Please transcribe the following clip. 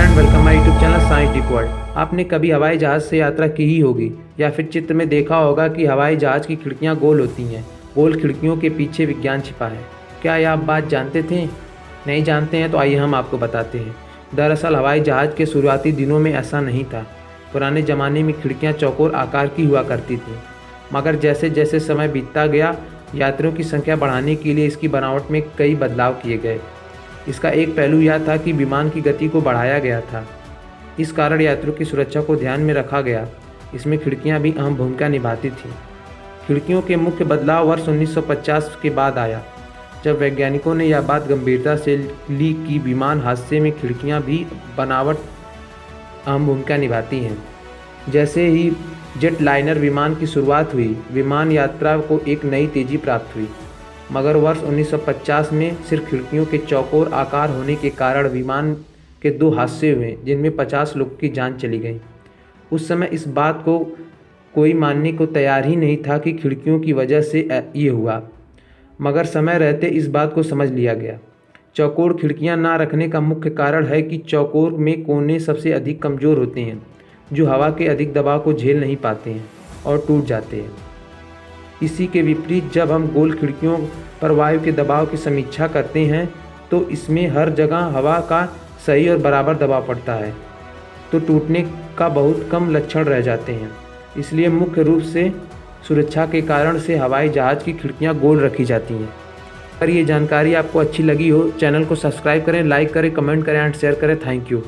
Friend, welcome my YouTube channel science deep world. आपने कभी हवाई जहाज़ से यात्रा की ही होगी या फिर चित्र में देखा होगा कि हवाई जहाज़ की खिड़कियां गोल होती हैं। गोल खिड़कियों के पीछे विज्ञान छिपा है। क्या ये आप बात जानते थे? नहीं जानते हैं तो आइए हम आपको बताते हैं। दरअसल हवाई जहाज़ के शुरुआती दिनों में ऐसा नहीं था। पुराने ज़माने में खिड़कियाँ चौकोर आकार की हुआ करती थी, मगर जैसे जैसे समय बीतता गया यात्रियों की संख्या बढ़ाने के लिए इसकी बनावट में कई बदलाव किए गए। इसका एक पहलू यह था कि विमान की गति को बढ़ाया गया था। इस कारण यात्रियों की सुरक्षा को ध्यान में रखा गया। इसमें खिड़कियां भी अहम भूमिका निभाती थीं। खिड़कियों के मुख्य बदलाव वर्ष 1950 के बाद आया, जब वैज्ञानिकों ने यह बात गंभीरता से ली कि विमान हादसे में खिड़कियां भी बनावट अहम भूमिका निभाती हैं। जैसे ही जेट लाइनर विमान की शुरुआत हुई, विमान यात्रा को एक नई तेज़ी प्राप्त हुई। मगर वर्ष 1950 में सिर्फ खिड़कियों के चौकोर आकार होने के कारण विमान के 2 हादसे हुए, जिनमें 50 लोगों की जान चली गई। उस समय इस बात को कोई मानने को तैयार ही नहीं था कि खिड़कियों की वजह से ये हुआ, मगर समय रहते इस बात को समझ लिया गया। चौकोर खिड़कियां ना रखने का मुख्य कारण है कि चौकोर में कोने सबसे अधिक कमज़ोर होते हैं, जो हवा के अधिक दबाव को झेल नहीं पाते हैं और टूट जाते हैं। इसी के विपरीत जब हम गोल खिड़कियों पर वायु के दबाव की समीक्षा करते हैं तो इसमें हर जगह हवा का सही और बराबर दबाव पड़ता है, तो टूटने का बहुत कम लक्षण रह जाते हैं। इसलिए मुख्य रूप से सुरक्षा के कारण से हवाई जहाज़ की खिड़कियां गोल रखी जाती हैं। अगर ये जानकारी आपको अच्छी लगी हो, चैनल को सब्सक्राइब करें, लाइक करें, कमेंट करें एंड शेयर करें। Thank you.